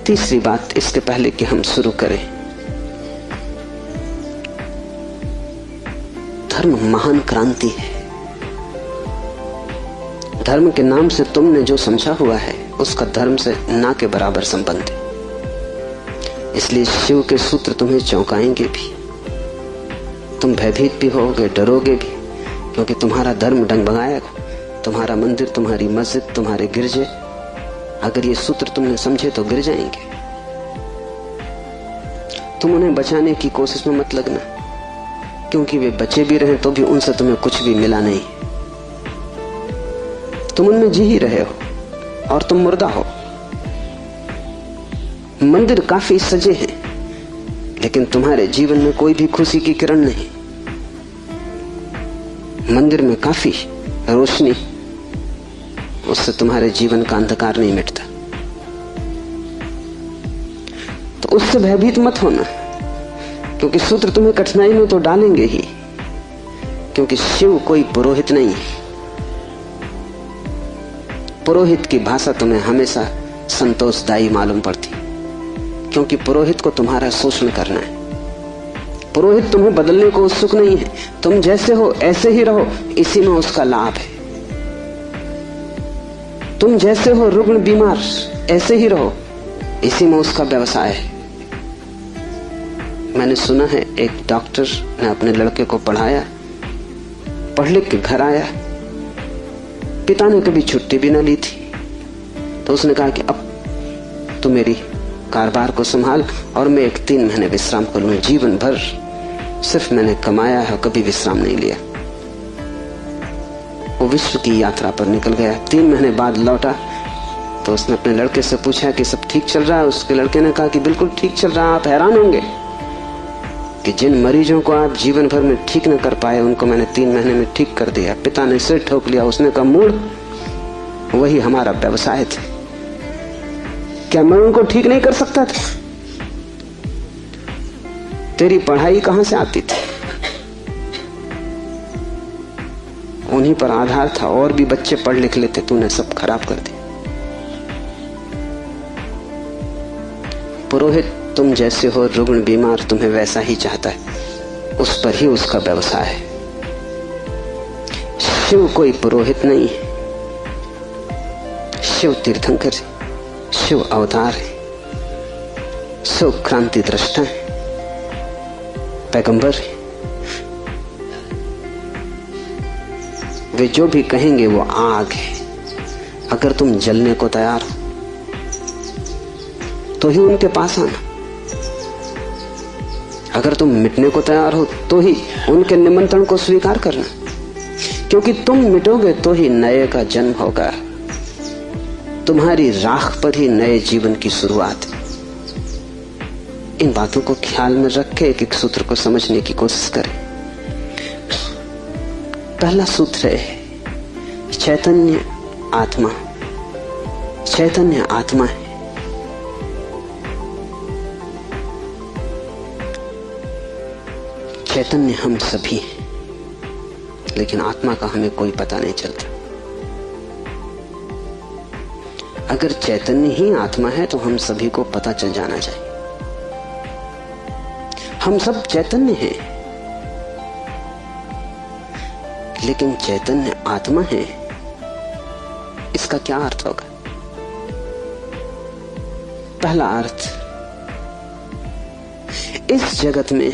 तीसरी बात, इसके पहले कि हम शुरू करें, धर्म महान क्रांति है। धर्म के नाम से तुमने जो समझा हुआ है उसका धर्म से ना के बराबर संबंध है। इसलिए शिव के सूत्र तुम्हें चौंकाएंगे भी, तुम भयभीत भी होगे, डरोगे भी, क्योंकि तुम्हारा धर्म डगमगाएगा। तुम्हारा मंदिर, तुम्हारी मस्जिद, तुम्हारे गिरजे, अगर ये सूत्र तुमने समझे तो गिर जाएंगे। तुम उन्हें बचाने की कोशिश में मत लगना, क्योंकि वे बचे भी रहे तो भी उनसे तुम्हें कुछ भी मिला नहीं। तुम उनमें जी ही रहे हो और तुम मुर्दा हो। मंदिर काफी सजे हैं, लेकिन तुम्हारे जीवन में कोई भी खुशी की किरण नहीं। मंदिर में काफी रोशनी, उससे तुम्हारे जीवन का अंधकार नहीं मिटता। तो उससे भयभीत मत होना, क्योंकि सूत्र तुम्हें कठिनाई में तो डालेंगे ही, क्योंकि शिव कोई पुरोहित नहीं है। पुरोहित की भाषा तुम्हें हमेशा संतोषदायी मालूम पड़ती, क्योंकि पुरोहित को तुम्हारा शोषण करना है। पुरोहित तुम्हें बदलने को उत्सुक नहीं है। तुम जैसे हो ऐसे ही रहो, इसी में उसका लाभ है। तुम जैसे हो रुग्ण बीमार, ऐसे ही रहो, इसी में उसका व्यवसाय है। मैंने सुना है एक डॉक्टर ने अपने लड़के को पढ़ाया, पढ़ लिख के घर आया, पिता ने कभी छुट्टी भी न ली थी, तो उसने कहा कि अब तू मेरी कारोबार को संभाल और मैं 3 महीने विश्राम कर लूं। जीवन भर सिर्फ मैंने कमाया है, कभी विश्राम नहीं लिया। वो विश्व की यात्रा पर निकल गया। 3 महीने बाद लौटा तो उसने अपने लड़के से पूछा कि सब ठीक चल रहा है। उसके लड़के ने कहा कि बिल्कुल ठीक चल रहा है। आप हैरान होंगे कि जिन मरीजों को आप जीवन भर में ठीक न कर पाए, उनको मैंने 3 महीने में ठीक कर दिया। पिता ने सिर ठोक लिया। उसने कहा, मूड, वही हमारा व्यवसाय था। क्या मैं उनको ठीक नहीं कर सकता था? तेरी पढ़ाई कहां से आती थी? उन्हीं पर आधार था, और भी बच्चे पढ़ लिख लेते, तूने सब खराब कर दिया। पुरोहित तुम जैसे हो रुग्ण बीमार, तुम्हें वैसा ही चाहता है, उस पर ही उसका व्यवसाय है। शिव कोई पुरोहित नहीं है, शिव तीर्थंकर है, शिव अवतार है, शिव क्रांति दृष्टा है, पैगंबर है। वे जो भी कहेंगे वो आग है। अगर तुम जलने को तैयार हो तो ही उनके पास आना। अगर तुम मिटने को तैयार हो तो ही उनके निमंत्रण को स्वीकार करना, क्योंकि तुम मिटोगे तो ही नए का जन्म होगा। तुम्हारी राख पर ही नए जीवन की शुरुआत है। इन बातों को ख्याल में रख के एक सूत्र को समझने की कोशिश करें। पहला सूत्र है चैतन्य आत्मा। चैतन्य आत्मा है। चैतन्य हम सभी हैं, लेकिन आत्मा का हमें कोई पता नहीं चलता। अगर चैतन्य ही आत्मा है तो हम सभी को पता चल जाना चाहिए। हम सब चैतन्य हैं, लेकिन चैतन्य आत्मा है, इसका क्या अर्थ होगा? पहला अर्थ, इस जगत में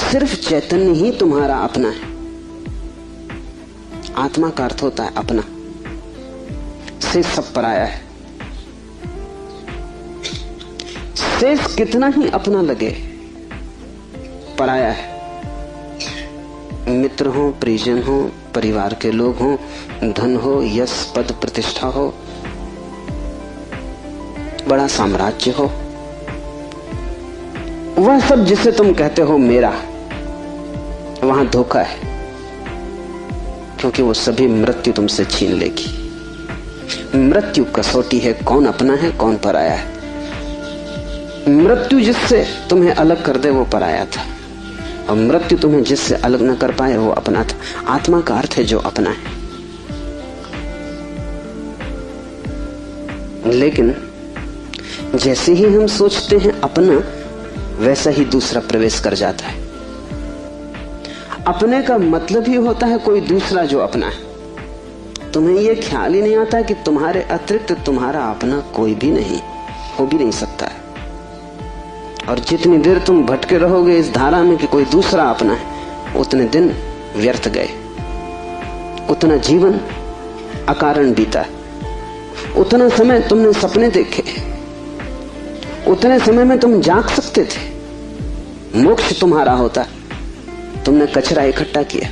सिर्फ चैतन्य ही तुम्हारा अपना है। आत्मा का अर्थ होता है अपना, से सब पराया है। शेष कितना ही अपना लगे, पराया है। मित्र हो, परिजन हो, परिवार के लोग हो, धन हो, यश पद प्रतिष्ठा हो, बड़ा साम्राज्य हो, वह सब जिसे तुम कहते हो मेरा, वहां धोखा है, क्योंकि वो सभी मृत्यु तुमसे छीन लेगी। मृत्यु कसौटी है, कौन अपना है कौन पराया है। मृत्यु जिससे तुम्हें अलग कर दे वो पराया था, और मृत्यु तुम्हें जिससे अलग न कर पाए वो अपना था। आत्मा का अर्थ है जो अपना है। लेकिन जैसे ही हम सोचते हैं अपना, वैसा ही दूसरा प्रवेश कर जाता है। अपने का मतलब ही होता है कोई दूसरा जो अपना है। तुम्हें यह ख्याल ही नहीं आता कि तुम्हारे अतिरिक्त तुम्हारा अपना कोई भी नहीं, हो भी नहीं सकता है। और जितनी देर तुम भटके रहोगे इस धारा में कि कोई दूसरा अपना है, उतने दिन व्यर्थ गए, उतना जीवन अकारण बीता, उतना समय तुमने सपने देखे, उतने समय में तुम जाग सकते थे, मोक्ष तुम्हारा होता, तुमने कचरा इकट्ठा किया।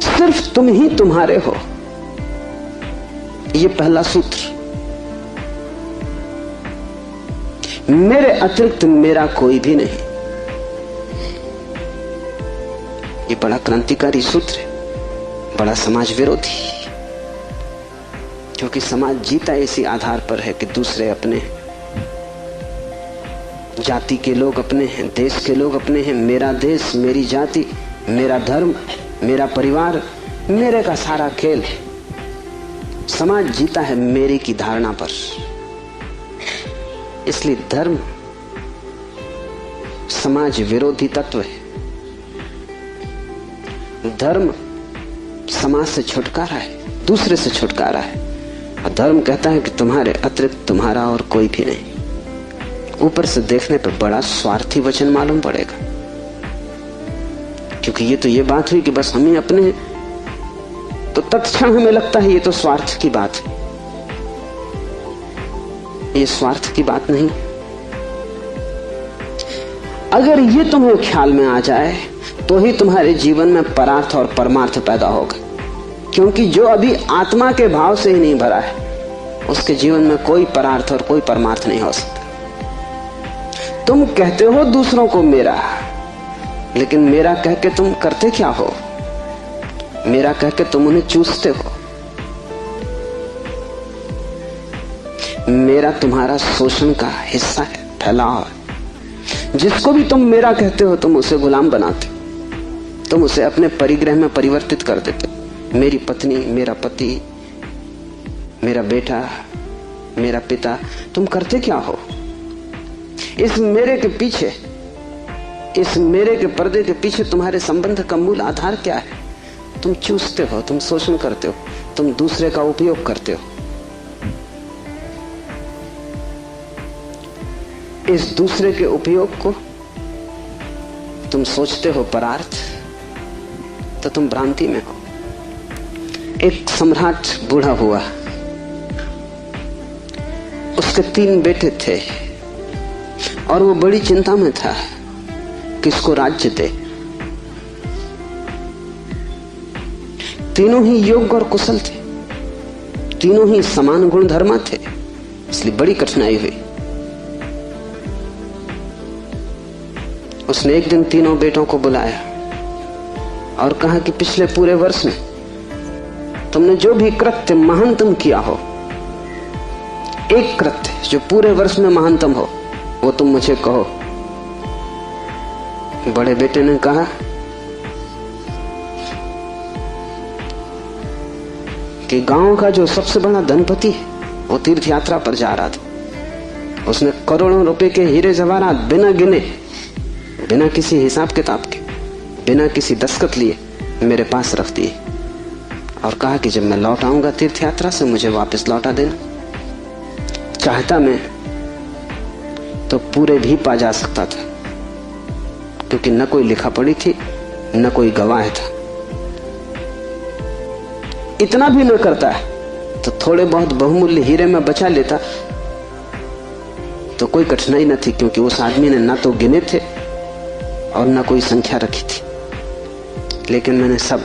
सिर्फ तुम ही तुम्हारे हो, ये पहला सूत्र। मेरे अतिरिक्त मेरा कोई भी नहीं, ये बड़ा क्रांतिकारी सूत्र है, बड़ा समाज विरोधी, क्योंकि समाज जीता इसी आधार पर है कि दूसरे अपने हैं, जाति के लोग अपने हैं, देश के लोग अपने हैं। मेरा देश, मेरी जाति, मेरा धर्म, मेरा परिवार, मेरे का सारा खेल है। समाज जीता है मेरे की धारणा पर। इसलिए धर्म समाज विरोधी तत्व है। धर्म समाज से छुटकारा है, दूसरे से छुटकारा है। और धर्म कहता है कि तुम्हारे अतिरिक्त तुम्हारा और कोई भी नहीं। ऊपर से देखने पर बड़ा स्वार्थी वचन मालूम पड़ेगा, क्योंकि ये तो ये बात हुई कि बस हम ही अपने हैं, तो तत्क्षण हमें लगता है ये तो स्वार्थ की बात है। ये स्वार्थ की बात नहीं। अगर ये तुम्हें ख्याल में आ जाए तो ही तुम्हारे जीवन में परार्थ और परमार्थ पैदा होगा, क्योंकि जो अभी आत्मा के भाव से ही नहीं भरा है, उसके जीवन में कोई परार्थ और कोई परमार्थ नहीं हो सकता। तुम कहते हो दूसरों को मेरा, लेकिन मेरा कह के तुम करते क्या हो? मेरा कह के तुम उन्हें चूसते हो। मेरा तुम्हारा शोषण का हिस्सा है, फैलाव है। जिसको भी तुम मेरा कहते हो, तुम उसे गुलाम बनाते हो, तुम उसे अपने परिग्रह में परिवर्तित कर देते हो। मेरी पत्नी, मेरा पति, मेरा बेटा, मेरा पिता, तुम करते क्या हो? इस मेरे के पीछे, इस मेरे के पर्दे के पीछे तुम्हारे संबंध का मूल आधार क्या है? तुम चूसते हो, तुम शोषण करते हो, तुम दूसरे का उपयोग करते हो। इस दूसरे के उपयोग को तुम सोचते हो परार्थ, तो तुम भ्रांति में हो। एक सम्राट बूढ़ा हुआ, उसके 3 बेटे थे और वो बड़ी चिंता में था किसको राज्य दे। तीनों ही योग्य और कुशल थे, तीनों ही समान गुण धर्मा थे, इसलिए बड़ी कठिनाई हुई। उसने एक दिन तीनों बेटों को बुलाया और कहा कि पिछले पूरे वर्ष में तुमने जो भी कृत्य महानतम किया हो, एक कृत्य जो पूरे वर्ष में महानतम हो, वो तुम मुझे कहो। बड़े बेटे ने कहा कि गांव का जो सबसे बड़ा धनपति है, वो तीर्थ यात्रा पर जा रहा था। उसने करोड़ों रुपए के हीरे जवाहरात बिना गिने, बिना किसी हिसाब किताब के, बिना किसी दस्तखत लिए मेरे पास रख दिए और कहा कि जब मैं लौट आऊंगा तीर्थ यात्रा से, मुझे वापस लौटा देना। चाहता मैं तो पूरे भी पा जा सकता था, क्योंकि न कोई लिखा पढ़ी थी, न कोई गवाह था। इतना भी न करता है तो थोड़े बहुत बहुमूल्य हीरे में बचा लेता तो कोई कठिनाई न थी, क्योंकि उस आदमी ने ना तो गिने थे और ना कोई संख्या रखी थी। लेकिन मैंने सब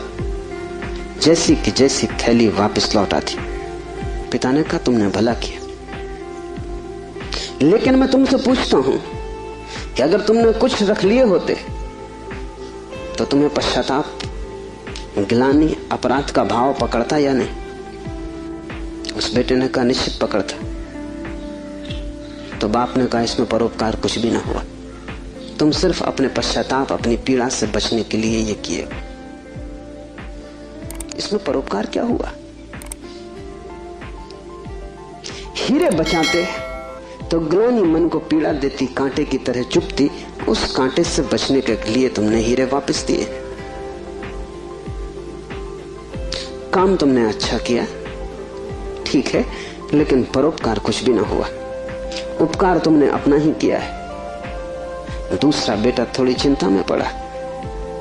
जैसी की जैसी थैली वापस लौटा दी। पिता ने कहा तुमने भला किया, लेकिन मैं तुमसे पूछता हूं कि अगर तुमने कुछ रख लिए होते तो तुम्हें पश्चाताप, गिलानी, अपराध का भाव पकड़ता या नहीं? उस बेटे ने कहा निश्चित पकड़ता। तो बाप ने कहा इसमें परोपकार कुछ भी ना हुआ, तुम सिर्फ अपने पश्चाताप, अपनी पीड़ा से बचने के लिए ये किए। इसमें परोपकार क्या हुआ? हीरे बचाते तो ग्लानि मन को पीड़ा देती, कांटे की तरह चुभती। उस कांटे से बचने के लिए तुमने हीरे वापस दिए। काम तुमने अच्छा किया, ठीक है, लेकिन परोपकार कुछ भी ना हुआ। उपकार तुमने अपना ही किया है। दूसरा बेटा थोड़ी चिंता में पड़ा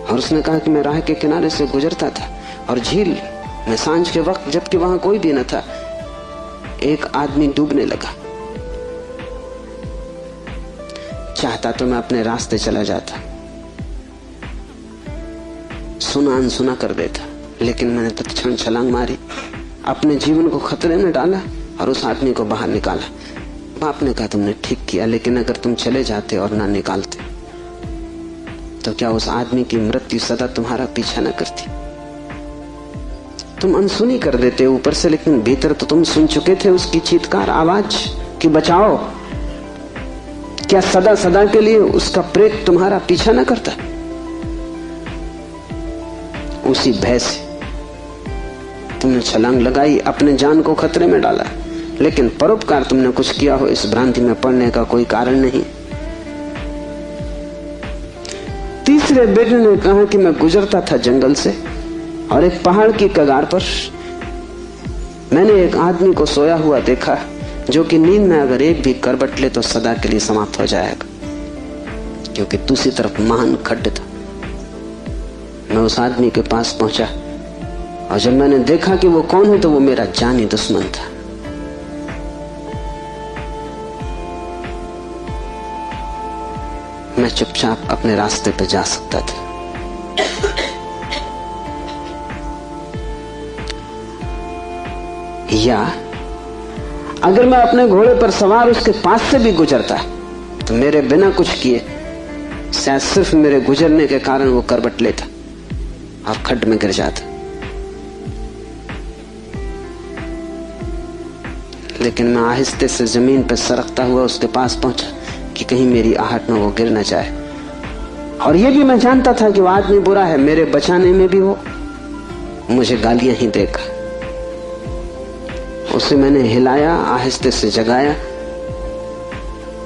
और उसने कहा कि मैं राह के किनारे से गुजरता था और झील में सांझ के वक्त, जबकि वहां कोई भी न था, एक आदमी डूबने लगा। चाहता तो मैं अपने रास्ते चला जाता, सुना अनसुना कर देता, लेकिन मैंने तत्क्षण छलांग मारी, अपने जीवन को खतरे में डाला और उस आदमी को बाहर निकाला। बाप ने कहा तुमने ठीक किया, लेकिन अगर तुम चले जाते और ना निकालते तो क्या उस आदमी की मृत्यु सदा तुम्हारा पीछा न करती? तुम अनसुनी कर देते ऊपर से, लेकिन भीतर तो तुम सुन चुके थे उसकी चीत्कार आवाज कि बचाओ। क्या सदा सदा के लिए उसका प्रेत तुम्हारा पीछा न करता? उसी भय से तुमने छलांग लगाई, अपने जान को खतरे में डाला, लेकिन परोपकार तुमने कुछ किया हो इस भ्रांति में पड़ने का कोई कारण नहीं। तीसरे बेटे ने कहा कि मैं गुजरता था जंगल से और एक पहाड़ की कगार पर मैंने एक आदमी को सोया हुआ देखा, जो कि नींद में अगर एक भी करवट ले तो सदा के लिए समाप्त हो जाएगा, क्योंकि दूसरी तरफ महान खड्ड था। मैं उस आदमी के पास पहुंचा और जब मैंने देखा कि वो कौन है तो वो मेरा जानी दुश्मन था। मैं चुपचाप अपने रास्ते पे जा सकता था। या अगर मैं अपने घोड़े पर सवार उसके पास से भी गुजरता तो मेरे बिना कुछ किए शायद सिर्फ मेरे गुजरने के कारण वो करवट लेता और खड्ड में गिर जाता। लेकिन मैं आहिस्ते से जमीन पर सरकता हुआ उसके पास पहुंचा कि कहीं मेरी आहट में वो गिर न जाए। और ये भी मैं जानता था कि वो आदमी बुरा है, मेरे बचाने में भी वो मुझे गालियां ही देगा। उसे मैंने हिलाया, आहिस्ते से जगाया,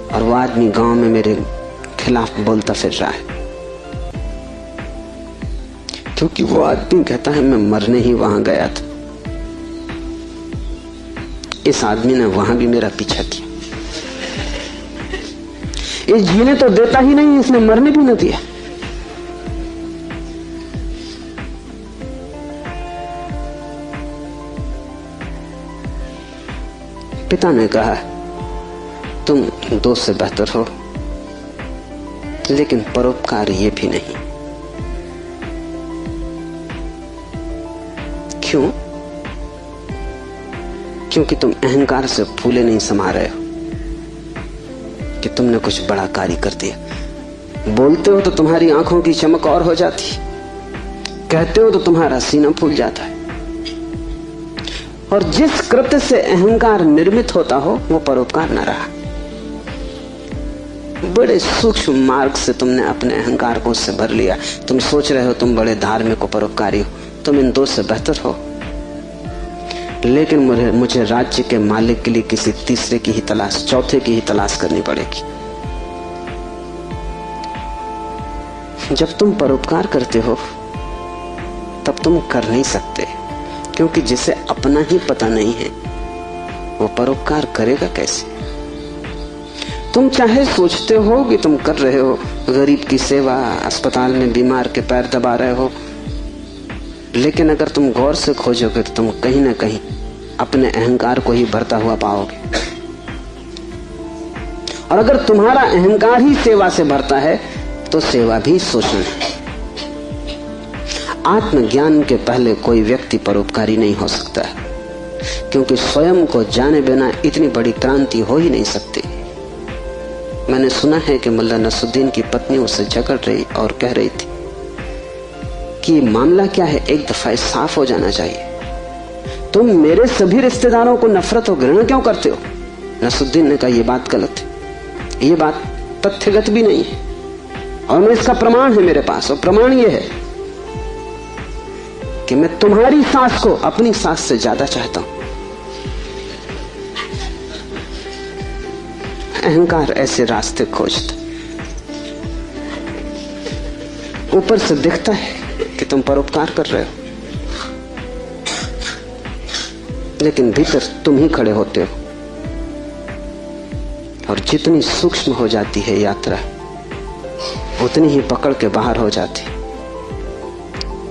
और वो आदमी गांव में मेरे खिलाफ बोलता फिर रहा है, क्योंकि वो आदमी कहता है मैं मरने ही वहां गया था। इस आदमी ने वहां भी मेरा पीछा किया। इस जीने तो देता ही नहीं, इसने मरने भी न दिया। पिता ने कहा तुम दो से बेहतर हो, लेकिन परोपकार ये भी नहीं। क्यों? क्योंकि तुम अहंकार से फूले नहीं समा रहे हो कि तुमने कुछ बड़ा कार्य कर दिया। बोलते हो तो तुम्हारी आंखों की चमक और हो जाती, कहते हो तो तुम्हारा सीना फूल जाता है। और जिस कृत्य से अहंकार निर्मित होता हो वो परोपकार न रहा। बड़े सूक्ष्म मार्ग से तुमने अपने अहंकार को उससे भर लिया। तुम सोच रहे हो तुम बड़े धार्मिक परोपकारी हो, तुम इन दो से बेहतर हो, लेकिन मुझे राज्य के मालिक के लिए किसी तीसरे की ही तलाश, चौथे की ही तलाश करनी पड़ेगी। जब तुम परोपकार करते हो तब तुम कर नहीं सकते, क्योंकि जिसे अपना ही पता नहीं है वो परोपकार करेगा कैसे? तुम चाहे सोचते हो कि तुम कर रहे हो गरीब की सेवा, अस्पताल में बीमार के पैर दबा रहे हो, लेकिन अगर तुम गौर से खोजोगे तो तुम कहीं ना कहीं अपने अहंकार को ही भरता हुआ पाओगे। और अगर तुम्हारा अहंकार ही सेवा से भरता है तो सेवा भी शोषण है। आत्मज्ञान के पहले कोई व्यक्ति परोपकारी नहीं हो सकता, क्योंकि स्वयं को जाने बिना इतनी बड़ी क्रांति हो ही नहीं सकती। मैंने सुना है कि मुल्ला नसरुद्दीन की पत्नी उससे झगड़ रही और कह रही थी कि मामला क्या है, एक दफा साफ हो जाना चाहिए। तुम मेरे सभी रिश्तेदारों को नफरत और घृणा क्यों करते हो? नसरुद्दीन ने कहा यह बात गलत है, ये बात तथ्यगत भी नहीं है, और मैं इसका प्रमाण है मेरे पास। और प्रमाण यह है कि मैं तुम्हारी सास को अपनी सास से ज्यादा चाहता हूं। अहंकार ऐसे रास्ते खोजता। ऊपर से दिखता है कि तुम परोपकार कर रहे हो, लेकिन भीतर तुम ही खड़े होते हो। और जितनी सूक्ष्म हो जाती है यात्रा, उतनी ही पकड़ के बाहर हो जाती।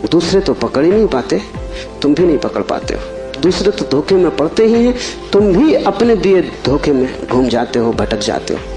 दूसरे तो पकड़ ही नहीं पाते, तुम भी नहीं पकड़ पाते हो। दूसरे तो धोखे में पड़ते ही हैं, तुम भी अपने दिए धोखे में घूम जाते हो, भटक जाते हो।